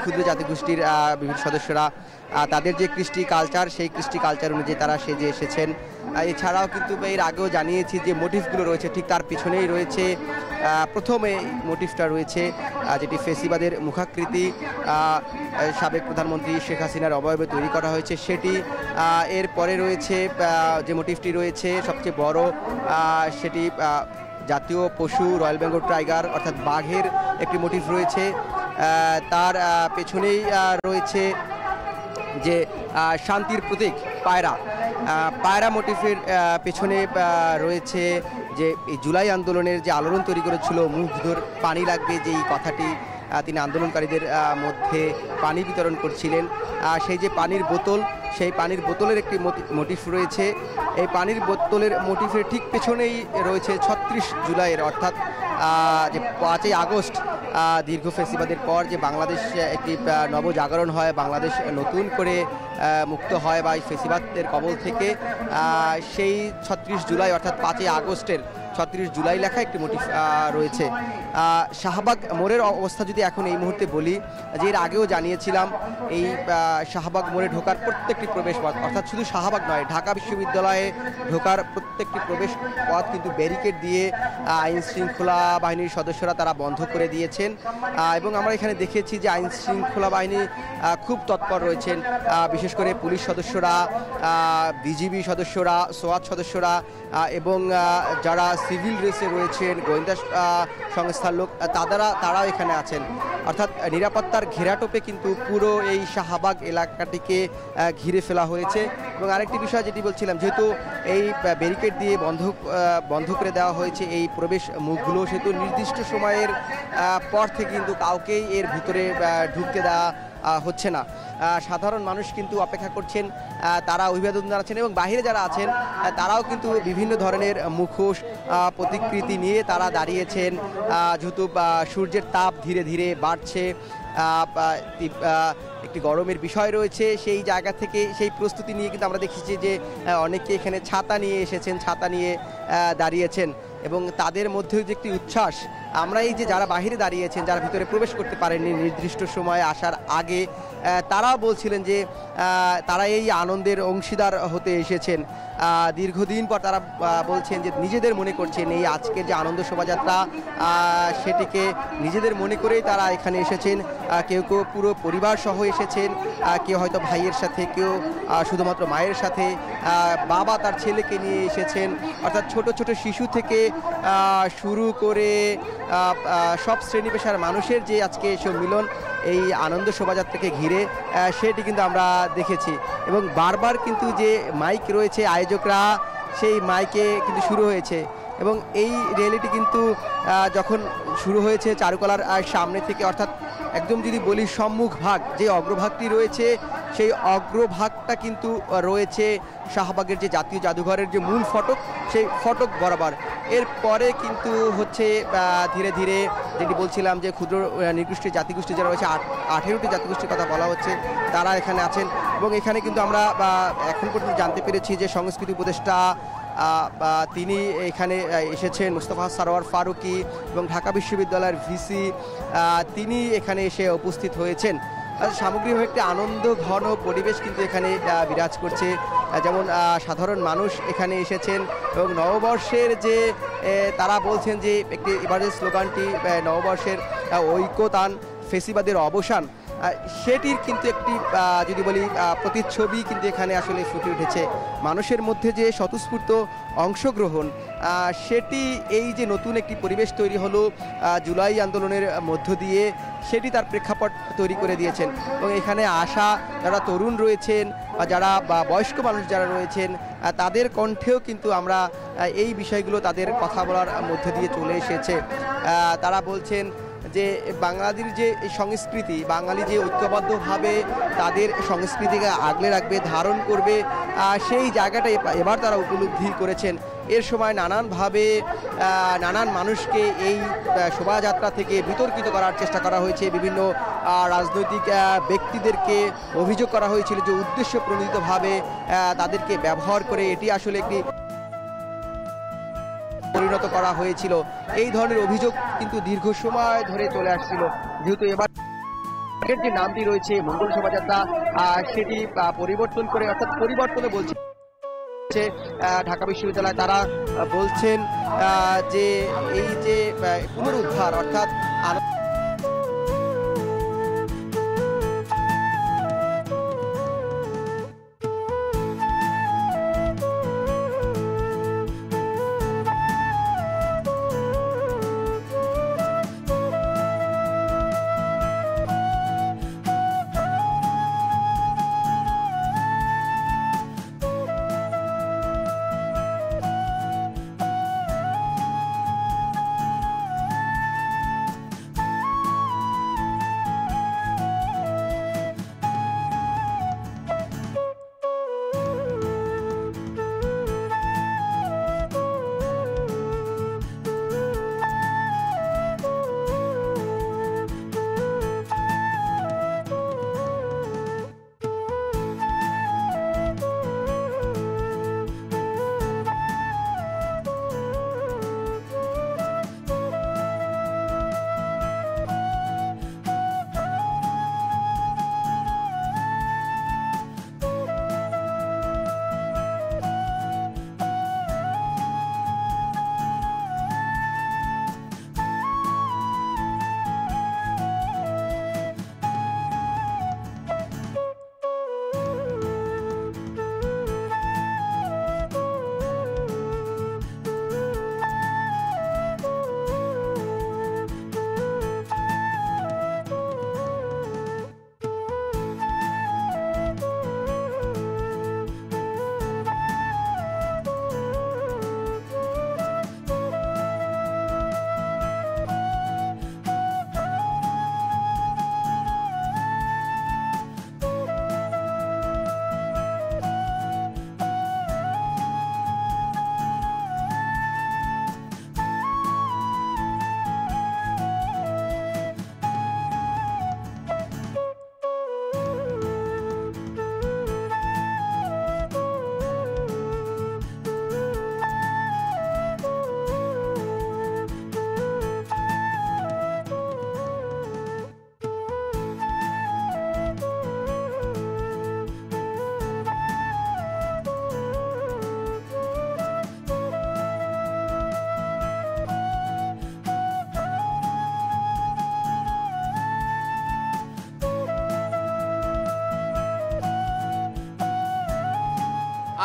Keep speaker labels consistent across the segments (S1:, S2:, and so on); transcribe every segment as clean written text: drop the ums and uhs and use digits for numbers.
S1: ক্ষুদ্র জাতিগোষ্ঠীর বিভিন্ন সদস্যরা তাদের যে কৃষ্টি কালচার, সেই কৃষ্টি কালচার অনুযায়ী তারা সেজে এসেছেন। এছাড়াও কিন্তু এর আগেও জানিয়েছি যে মোটিভগুলো রয়েছে ঠিক তার পিছনেই রয়েছে প্রথমে মোটিভটা রয়েছে যেটি ফেসিবাদের মুখাকৃতি সাবেক প্রধানমন্ত্রী শেখ হাসিনার অবয়বে তৈরি করা হয়েছে সেটি। এরপরে রয়েছে যে মোটিভটি রয়েছে সবচেয়ে বড়, সেটি জাতীয় পশু রয়্যাল বেঙ্গল টাইগার অর্থাৎ বাঘের একটি মোটিভ রয়েছে। তার পেছনেই রয়েছে যে শান্তির প্রতীক পায়রা। পায়রা মোটিভের পেছনে রয়েছে যে এই জুলাই আন্দোলনের যে আলোড়ন তৈরি করেছিল মুগ্ধর পানি লাগবে যেই কথাটি তিনি আন্দোলনকারীদের মধ্যে পানি বিতরণ করছিলেন, সেই যে পানির বোতল, সেই পানির বোতলের একটি মোটিভ রয়েছে। এই পানির বোতলের মোটিভের ঠিক পেছনেই রয়েছে ৩৬ জুলাইয়ের অর্থাৎ যে ৫ই আগস্ট দীর্ঘ ফেসিবাদের পর যে বাংলাদেশ একটি নবজাগরণ হয়, বাংলাদেশ নতুন করে মুক্ত হয় বা এই ফেসিবাদের কবল থেকে, সেই ৩৬ জুলাই অর্থাৎ ৫ই আগস্টের ৩৬ জুলাই লেখা একটি মোটিভ রয়েছে। শাহবাগ মোড়ের অবস্থা যদি এখন এই মুহূর্তে বলি, যে এর আগেও জানিয়েছিলাম এই শাহবাগ মোড়ে ঢোকার প্রত্যেকটি প্রবেশ পথ অর্থাৎ শুধু শাহবাগ নয়, ঢাকা বিশ্ববিদ্যালয়ে ঢোকার প্রত্যেকটি প্রবেশ পথ কিন্তু ব্যারিকেড দিয়ে আইন শৃঙ্খলা বাহিনীর সদস্যরা তারা বন্ধ করে দিয়েছেন। এবং আমরা এখানে দেখেছি যে আইন শৃঙ্খলা বাহিনী খুব তৎপর রয়েছেন, বিশেষ করে পুলিশ সদস্যরা, বিজিবি সদস্যরা, সোয়াত সদস্যরা এবং যারা সিভিল রেসে রয়েছেন, গোয়েন্দা সংস্থার লোক, তারাও এখানে আছেন। অর্থাৎ নিরাপত্তার ঘেরাটোপে কিন্তু পুরো এই শাহবাগ এলাকাটিকে ঘিরে ফেলা হয়েছে। এবং আরেকটি বিষয় যেটি বলছিলাম, যেহেতু এই ব্যারিকেড দিয়ে বন্ধ করে দেওয়া হয়েছে এই প্রবেশ মুখগুলো, সেহেতু নির্দিষ্ট সময়ের পর থেকে কিন্তু কাউকেই এর ভিতরে ঢুকতে দেওয়া হচ্ছে না। সাধারণ মানুষ কিন্তু অপেক্ষা করছেন, তারা অভিবাদন জানাচ্ছেন এবং বাইরে যারা আছেন তারাও কিন্তু বিভিন্ন ধরনের মুখোশ প্রতিকৃতি নিয়ে তারা দাঁড়িয়েছেন। যেহেতু সূর্যের তাপ ধীরে ধীরে বাড়ছে, একটি গরমের বিষয় রয়েছে, সেই জায়গা থেকে সেই প্রস্তুতি নিয়ে কিন্তু আমরা দেখেছি যে অনেকে এখানে ছাতা নিয়ে এসেছেন, ছাতা নিয়ে দাঁড়িয়েছেন এবং তাদের মধ্যেও যে একটি উচ্ছ্বাস, আমরা এই যে যারা বাহিরে দাঁড়িয়েছেন, যারা ভিতরে প্রবেশ করতে পারেননি নির্দিষ্ট সময়ে আসার আগে, তারাও বলছিলেন যে তারা এই আনন্দের অংশীদার হতে এসেছেন। দীর্ঘদিন পর তারা বলছেন যে নিজেদের মনে করছেন এই আজকের যে আনন্দ শোভাযাত্রা, সেটিকে নিজেদের মনে করেই তারা এখানে এসেছেন। কেউ কেউ পুরো পরিবার সহ এসেছেন, কেউ হয়তো ভাইয়ের সাথে, কেউ শুধুমাত্র মায়ের সাথে, বাবা তার ছেলেকে নিয়ে এসেছেন। অর্থাৎ ছোট ছোট শিশু থেকে শুরু করে সব শ্রেণী পেশার মানুষের যে আজকে সম্মিলন এই আনন্দ শোভাযাত্রাকে ঘিরে, সেটি কিন্তু আমরা দেখেছি। এবং বারবার কিন্তু যে মাইক রয়েছে আয়োজকরা, সেই মাইকে কিন্তু শুরু হয়েছে এবং এই র্যালিটি কিন্তু যখন শুরু হয়েছে চারুকলার সামনে থেকে, অর্থাৎ একদম যদি বলি সম্মুখ ভাগ যে অগ্রভাগটি রয়েছে, সেই অগ্রভাগটা কিন্তু রয়েছে শাহবাগের যে জাতীয় জাদুঘরের যে মূল ফটক, সেই ফটক বরাবর। এরপরে কিন্তু হচ্ছে ধীরে ধীরে যেটি বলছিলাম যে ক্ষুদ্র নিকৃষ্ট জাতিগোষ্ঠী যারা রয়েছে, 18টি জাতিগোষ্ঠীর কথা বলা হচ্ছে, তারা এখানে আছেন। এবং এখানে কিন্তু আমরা এখন পর্যন্ত জানতে পেরেছি যে সংস্কৃতি উপদেষ্টা তিনি এখানে এসেছেন, মুস্তফা সারোয়ার ফারুকি, এবং ঢাকা বিশ্ববিদ্যালয়ের ভিসি তিনি এখানে এসে উপস্থিত হয়েছেন। সামগ্রিকভাবে একটি আনন্দ ঘন পরিবেশ কিন্তু এখানে বিরাজ করছে। যেমন সাধারণ মানুষ এখানে এসেছেন এবং নববর্ষের যে তারা বলছেন যে একটি এবারের স্লোগানটি নববর্ষের ঐক্যতান ফেসিবাদের অবসান, সেটির কিন্তু একটি যদি বলি প্রতিচ্ছবি কিন্তু এখানে আসলে ফুটে উঠেছে। মানুষের মধ্যে যে স্বতঃস্ফূর্ত অংশগ্রহণ, সেটি এই যে নতুন একটি পরিবেশ তৈরি হলো জুলাই আন্দোলনের মধ্য দিয়ে, সেটি তার প্রেক্ষাপট তৈরি করে দিয়েছেন। এবং এখানে আসা যারা তরুণ রয়েছেন বা যারা বয়স্ক মানুষ যারা রয়েছেন, তাদের কণ্ঠেও কিন্তু আমরা এই বিষয়গুলো তাদের কথা বলার মধ্যে দিয়ে চলে এসেছে। তারা বলছেন যে বাঙালির যে সংস্কৃতি, বাঙালি যে ঐক্যবদ্ধভাবে তাদের সংস্কৃতিকে আগলে রাখবে, ধারণ করবে, সেই জায়গাটা এবার তারা উপলব্ধি করেছেন। এর সময় নানানভাবে নানান মানুষকে এই শোভাযাত্রা থেকে বিতর্কিত করার চেষ্টা করা হয়েছে। বিভিন্ন রাজনৈতিক ব্যক্তিদেরকে অভিযোগ করা হয়েছিল যে উদ্দেশ্য প্রণোদিতভাবে তাদেরকে ব্যবহার করে এটি আসলে একটি পরিণত করা হয়েছিল। এই ধরনের অভিযোগ কিন্তু দীর্ঘ সময় ধরে চলে আসছিল। যেহেতু এবার আগের যে নামটি রয়েছে মঙ্গল শোভাযাত্রা সেটি পরিবর্তন করে, অর্থাৎ পরিবর্তনে বলছে ঢাকা বিশ্ববিদ্যালয়। তারা বলছেন যে এই যে পুনরুদ্ধার, অর্থাৎ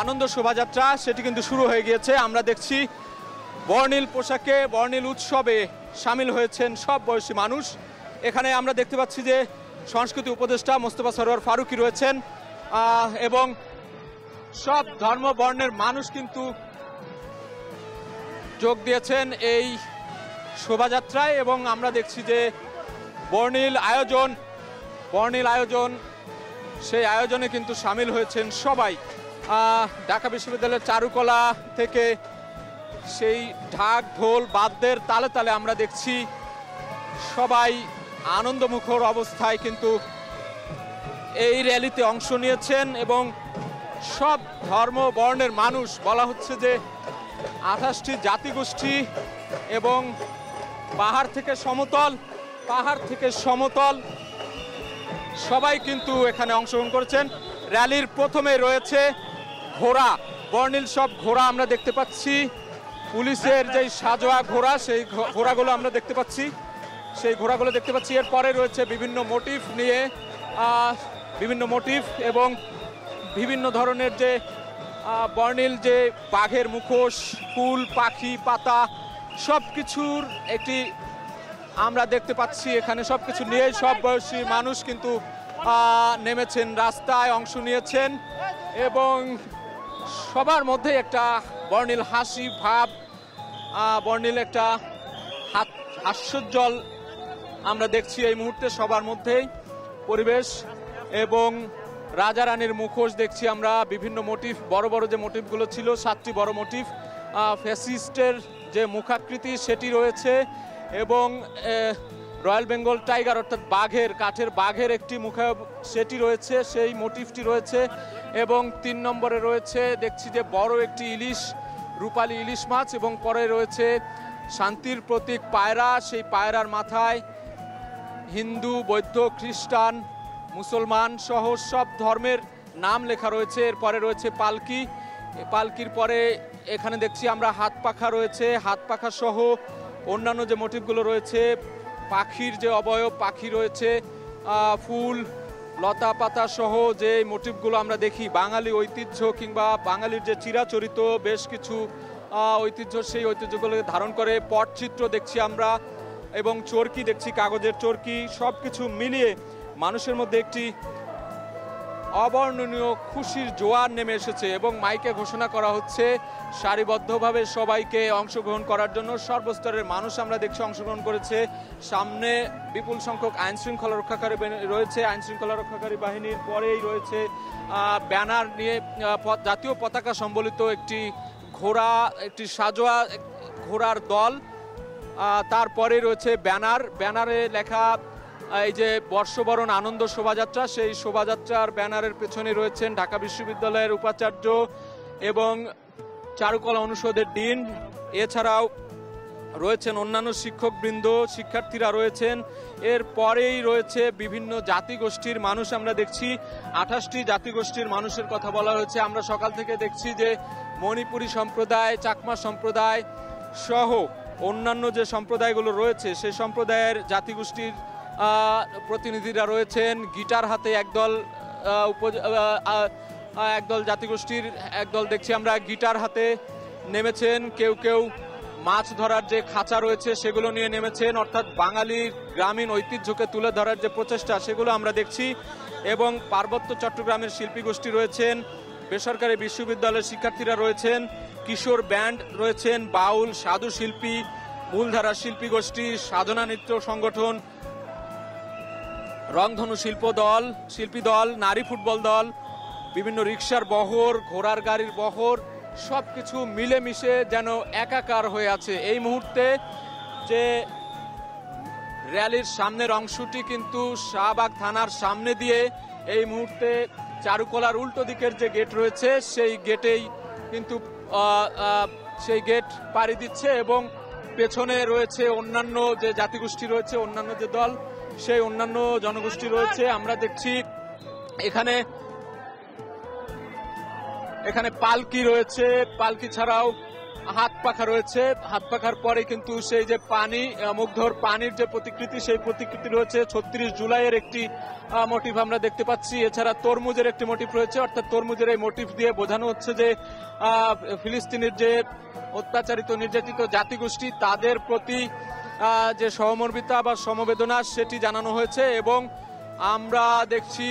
S2: আনন্দ শোভাযাত্রা সেটি কিন্তু শুরু হয়ে গিয়েছে। আমরা দেখছি বর্ণিল পোশাকে বর্ণিল উৎসবে সামিল হয়েছেন সব বয়সী মানুষ। এখানে আমরা দেখতে পাচ্ছি যে সংস্কৃতি উপদেষ্টা মোস্তফা সরোয়ার ফারুকী রয়েছেন এবং সব ধর্ম বর্ণের মানুষ কিন্তু যোগ দিয়েছেন এই শোভাযাত্রায় এবং আমরা দেখছি যে বর্ণিল আয়োজন সেই আয়োজনে কিন্তু সামিল হয়েছেন সবাই। ঢাকা বিশ্ববিদ্যালয়ের চারুকলা থেকে সেই ঢাক ঢোল বাদ্যের তালে তালে আমরা দেখছি সবাই আনন্দমুখর অবস্থায় কিন্তু এই র্যালিতে অংশ নিয়েছেন এবং সব ধর্ম বর্ণের মানুষ, বলা হচ্ছে যে 28টি জাতিগোষ্ঠী এবং পাহাড় থেকে সমতল সবাই কিন্তু এখানে অংশগ্রহণ করেছেন। র্যালির প্রথমে রয়েছে ঘোড়া, বর্ণিল সব ঘোড়া আমরা দেখতে পাচ্ছি, পুলিশের যে সাজোয়া ঘোড়া সেই ঘোড়াগুলো আমরা দেখতে পাচ্ছি, এরপরে রয়েছে বিভিন্ন মোটিভ এবং বিভিন্ন ধরনের যে বর্ণিল যে বাঘের মুখোশ, ফুল, পাখি, পাতা সব কিছুর একটি আমরা দেখতে পাচ্ছি। এখানে সবকিছু নিয়ে সব বয়সী মানুষ কিন্তু নেমেছেন, রাস্তায় অংশ নিয়েছেন এবং সবার মধ্যে একটা বর্ণিল হাসি ভাব, বর্ণিল একটা হাস্যোজ্জ্বল আমরা দেখছি এই মুহূর্তে সবার মধ্যেই পরিবেশ। এবং রাজা রানীর মুখোশ দেখছি আমরা, বিভিন্ন মোটিভ, বড় বড় যে মোটিভগুলো ছিল 7টি বড় মোটিভ, ফ্যাসিস্টের যে মুখাকৃতি সেটি রয়েছে এবং রয়্যাল বেঙ্গল টাইগার অর্থাৎ বাঘের, কাঠের বাঘের একটি সেটি রয়েছে, সেই মোটিভটি রয়েছে এবং 3 নম্বরে রয়েছে দেখছি যে বড় একটি ইলিশ, রূপালী ইলিশ মাছ এবং পরে রয়েছে শান্তির প্রতীক পায়রা, সেই পায়রার মাথায় হিন্দু, বৌদ্ধ, খ্রিস্টান, মুসলমান সহ সব ধর্মের নাম লেখা রয়েছে। এরপরে রয়েছে পালকি, পালকির পরে এখানে দেখছি আমরা হাত পাখা রয়েছে, হাত পাখা সহ অন্যান্য যে মোটিভগুলো রয়েছে, পাখির যে অবয়ব, পাখি রয়েছে, ফুল, লতা পাতা সহ যে মোটিভগুলো আমরা দেখি, বাঙালি ঐতিহ্য কিংবা বাঙালির যে চিরাচরিত বেশ কিছু ঐতিহ্য, সেই ঐতিহ্যগুলোকে ধারণ করে পটচিত্র দেখছি আমরা, এবং চরকি দেখছি, কাগজের চরকি, সব কিছু মিলিয়ে মানুষের মধ্যে একটি অবর্ণনীয় খুশির জোয়ার নেমে এসেছে এবং মাইকে ঘোষণা করা হচ্ছে সারিবদ্ধভাবে সবাইকে অংশগ্রহণ করার জন্য। সর্বস্তরের মানুষ আমরা দেখছি অংশগ্রহণ করেছে। সামনে বিপুল সংখ্যক আইন শৃঙ্খলা রক্ষাকারী রয়েছে, আইন শৃঙ্খলা রক্ষাকারী বাহিনীর পরেই রয়েছে ব্যানার নিয়ে জাতীয় পতাকা সম্বলিত একটি ঘোড়া, একটি সাজোয়া ঘোড়ার দল, তারপরে রয়েছে ব্যানার, ব্যানারে লেখা এই যে বর্ষবরণ আনন্দ শোভাযাত্রা, সেই শোভাযাত্রার ব্যানারের পেছনে রয়েছেন ঢাকা বিশ্ববিদ্যালয়ের উপাচার্য এবং চারুকলা অনুষদের ডিন, এছাড়াও রয়েছেন অন্যান্য শিক্ষকবৃন্দ, শিক্ষার্থীরা রয়েছেন। এর পরেই রয়েছে বিভিন্ন জাতিগোষ্ঠীর মানুষ আমরা দেখছি, 28টি জাতিগোষ্ঠীর মানুষের কথা বলা হয়েছে। আমরা সকাল থেকে দেখছি যে মণিপুরী সম্প্রদায়, চাকমা সম্প্রদায় সহ অন্যান্য যে সম্প্রদায়গুলো রয়েছে সেই সম্প্রদায়ের জাতিগোষ্ঠীর প্রতিনিধিরা রয়েছেন। গিটার হাতে একদল জাতিগোষ্ঠীর একদল দেখছি আমরা গিটার হাতে নেমেছেন। কেউ কেউ মাছ ধরার যে খাঁচা রয়েছে সেগুলো নিয়ে নেমেছেন, অর্থাৎ বাঙালির গ্রামীণ ঐতিহ্যকে তুলে ধরার যে প্রচেষ্টা সেগুলো আমরা দেখছি। এবং পার্বত্য চট্টগ্রামের শিল্পী গোষ্ঠী রয়েছেন, বেসরকারি বিশ্ববিদ্যালয়ের শিক্ষার্থীরা রয়েছেন, কিশোর ব্যান্ড রয়েছেন, বাউল, সাধু শিল্পী, মূলধারার শিল্পী গোষ্ঠী, সাধনা নৃত্য সংগঠন, রংধনু শিল্পী দল, নারী ফুটবল দল, বিভিন্ন রিক্সার বহর, ঘোড়ার গাড়ির বহর, সবকিছু মিলেমিশে যেন একাকার হয়ে আছে। এই মুহূর্তে যে র্যালির সামনের অংশটি কিন্তু শাহবাগ থানার সামনে দিয়ে এই মুহূর্তে চারুকলার উল্টো দিকের যে গেট রয়েছে সেই গেটেই কিন্তু সেই গেট পাড়ি দিচ্ছে এবং পেছনে রয়েছে অন্যান্য যে জাতিগোষ্ঠী রয়েছে, অন্যান্য যে দল, সেই অন্যান্য জনগোষ্ঠী রয়েছে। আমরা দেখছি এখানে পালকি রয়েছে, পালকি ছাড়াও হাত পাখা রয়েছে, হাত পাখার পরে কিন্তু সেই যে পানি, মুগ্ধর পানির যে প্রতিকৃতি, সেই প্রতিকৃতি রয়েছে। 36 জুলাইয়ের একটি মোটিভ আমরা দেখতে পাচ্ছি। এছাড়া তরমুজের একটি মোটিভ রয়েছে, অর্থাৎ তরমুজের এই মোটিভ দিয়ে বোঝানো হচ্ছে যে ফিলিস্তিনের যে অত্যাচারিত নির্যাতিত জাতিগোষ্ঠী তাদের প্রতি যে সহমর্মিতা বা সমবেদনা সেটি জানানো হয়েছে। এবং আমরা দেখছি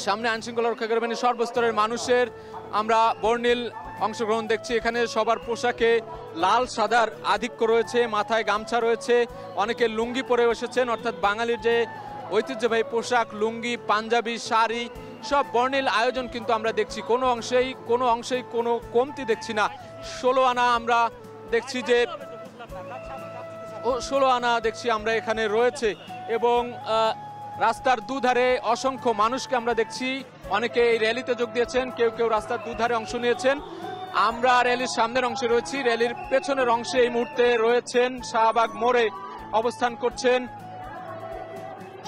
S2: সামনে আইনশৃঙ্খলা রক্ষাকারী বাহিনীর সর্বস্তরের মানুষের আমরা বর্ণিল অংশগ্রহণ দেখছি। এখানে সবার পোশাকে লাল সাদার আধিক্য রয়েছে, মাথায় গামছা রয়েছে, অনেকে লুঙ্গি পরে এসেছেন, অর্থাৎ বাঙালির যে ঐতিহ্যবাহী পোশাক, লুঙ্গি, পাঞ্জাবি, শাড়ি, সব বর্ণিল আয়োজন কিন্তু আমরা দেখছি। কোনো অংশেই কোনো কমতি দেখছি না। 16 আনা আমরা দেখছি যে 16 আনা দেখছি আমরা এখানে রয়েছে এবং রাস্তার দুধারে অসংখ্য মানুষকে আমরা দেখছি। অনেকে এই র্যালিতে যোগ দিয়েছেন, কেউ কেউ রাস্তার দুধারে অংশ নিয়েছেন। আমরা র্যালির সামনের অংশে রয়েছি, র্যালির পেছনের অংশে এই মুহূর্তে রয়েছেন, শাহবাগ মোড়ে অবস্থান করছেন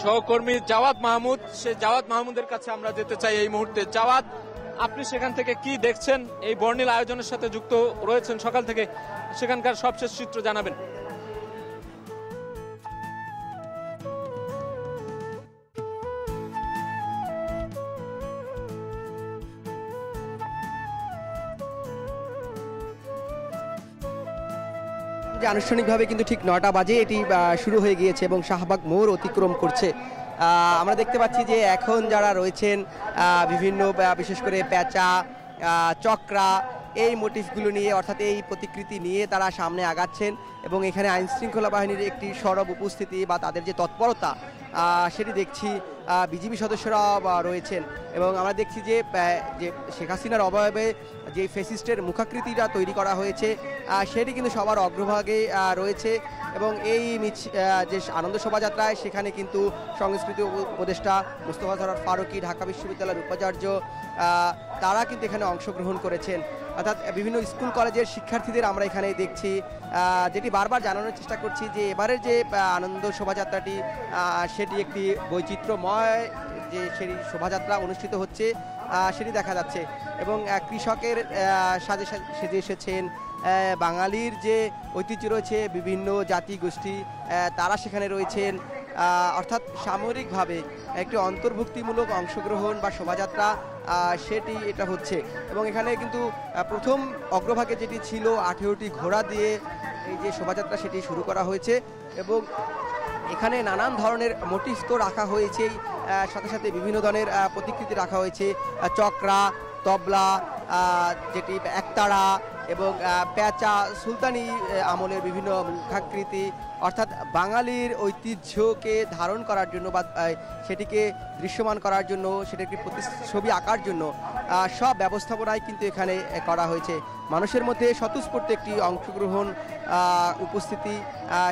S2: সহকর্মী জাওয়াদ মাহমুদ। সেই জাওয়াদ মাহমুদের কাছে আমরা যেতে চাই এই মুহূর্তে। জাওয়াদ, আপনি সেখান থেকে কি দেখছেন? এই বর্ণিল আয়োজনের সাথে যুক্ত রয়েছেন সকাল থেকে, সেখানকার সবশেষ চিত্র জানাবেন।
S1: যে আনুষ্ঠানিকভাবে কিন্তু ঠিক 9টা বাজে এটি শুরু হয়ে গিয়েছে এবং শাহবাগ মোড় অতিক্রম করছে। আমরা দেখতে পাচ্ছি যে এখন যারা রয়েছেন বিভিন্ন বিশেষ করে পেঁচা, চক্রা, এই মোটিভগুলো নিয়ে অর্থাৎ এই প্রতিকৃতি নিয়ে তারা সামনে আগাচ্ছেন এবং এখানে আইনশৃঙ্খলা বাহিনীর একটি সরব উপস্থিতি বা তাদের যে তৎপরতা সেটি দেখছি। বিজিবি সদস্যরা রয়েছেন এবং আমরা দেখছি যে শেখ হাসিনার অবয়বে যে ফেসিস্টের মুখাকৃতিটা তৈরি করা হয়েছে সেটি কিন্তু সবার অগ্রভাগে রয়েছে এবং এই যে আনন্দ শোভাযাত্রায় সেখানে কিন্তু সংস্কৃতি উপদেষ্টা মুস্তফা সরোয়ার ফারুকী, ঢাকা বিশ্ববিদ্যালয়ের উপাচার্য, তারা কিন্তু এখানে অংশগ্রহণ করেছেন। অর্থাৎ বিভিন্ন স্কুল কলেজের শিক্ষার্থীদের আমরা এখানে দেখছি, যেটি বারবার জানানোর চেষ্টা করছি যে এবারের যে আনন্দ শোভাযাত্রাটি সেটি একটি বৈচিত্র্যময় যে সেই শোভাযাত্রা অনুষ্ঠিত হচ্ছে সেটি দেখা যাচ্ছে। এবং কৃষকের সেজে এসেছেন, বাঙালির যে ঐতিহ্য রয়েছে বিভিন্ন জাতি গোষ্ঠী তারা সেখানে রয়েছেন, অর্থাৎ সামরিকভাবে একটি অন্তর্ভুক্তিমূলক অংশগ্রহণ বা শোভাযাত্রা সেটি এটা হচ্ছে। এবং এখানে কিন্তু প্রথম অগ্রভাগে যেটি ছিল 18টি ঘোড়া দিয়ে এই যে শোভাযাত্রা সেটি শুরু করা হয়েছে এবং এখানে নানান ধরনের মোটিভস তো রাখা হয়েছেই, সাথে সাথে বিভিন্ন ধরনের প্রতিকৃতি রাখা হয়েছে, চক্রা, তবলা, যেটি একতারা এবং পেঁচা, সুলতানি আমলের বিভিন্ন মুখাকৃতি, অর্থাৎ বাঙালির ঐতিহ্যকে ধারণ করার জন্য বা সেটিকে দৃশ্যমান করার জন্য, সেটাকে প্রতিচ্ছবি আঁকার জন্য সব ব্যবস্থাপনাই কিন্তু এখানে করা হয়েছে। মানুষের মধ্যে স্বতঃস্ফূর্ত একটি অংশগ্রহণ, উপস্থিতি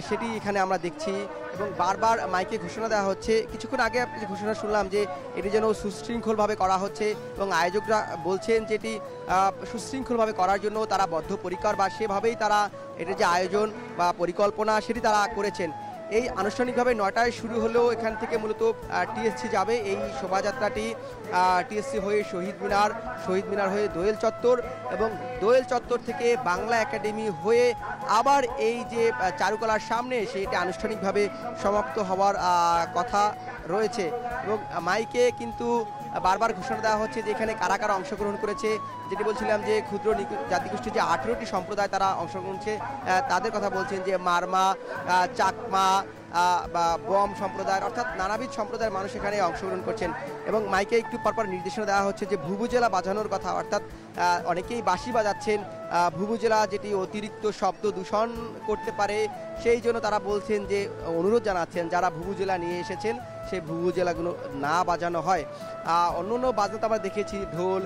S1: সেটি এখানে আমরা দেখছি এবং বারবার মাইকে ঘোষণা দেওয়া হচ্ছে। কিছুক্ষণ আগে আপনি ঘোষণা শুনলাম যে এটি যেন সুশৃঙ্খলভাবে করা হচ্ছে এবং আয়োজকরা বলছেন যে এটি সুশৃঙ্খলভাবে করার জন্য তারা বদ্ধপরিকর বা সেভাবেই তারা এটার যে আয়োজন বা পরিকল্পনা সেটি তারা করেছেন। এই আনুষ্ঠানিকভাবে 9টায় শুরু হলেও এখান থেকে মূলত টিএসসি যাবে এই শোভাযাত্রাটি, টিএসসি হয়ে শহীদ মিনার হয়ে দোয়েল চত্বর এবং দোয়েল চত্বর থেকে বাংলা একাডেমি হয়ে আবার এই যে চারুকলার সামনে সেটি আনুষ্ঠানিকভাবে সমাপ্ত হওয়ার কথা রয়েছে। এবং মাইকে কিন্তু বারবার ঘোষণা দেওয়া হচ্ছে যে এখানে কারা কারা অংশগ্রহণ করেছে, যেটি বলছিলাম যে ক্ষুদ্র জাতিগোষ্ঠী যে 18টি সম্প্রদায় তারা অংশগ্রহণ করছে, তাদের কথা বলছেন যে মারমা, চাকমা বা বম সম্প্রদায়ের, অর্থাৎ নানাবিধ সম্প্রদায়ের মানুষ এখানে অংশগ্রহণ করছেন। এবং মাইকে একটু পরপর নির্দেশনা দেওয়া হচ্ছে যে ভুবুজেলা বাজানোর কথা, অর্থাৎ অনেকেই বাঁশি বাজাচ্ছেন, ভুবুজেলা যেটি অতিরিক্ত শব্দ দূষণ করতে পারে সেই জন্য তারা বলছেন যে অনুরোধ জানাচ্ছেন যারা ভুবুজেলা নিয়ে এসেছেন সেই ভুবুজেলাগুলো না বাজানো হয়। অন্য অন্য বাজনা তো আমরা দেখেছি, ঢোল,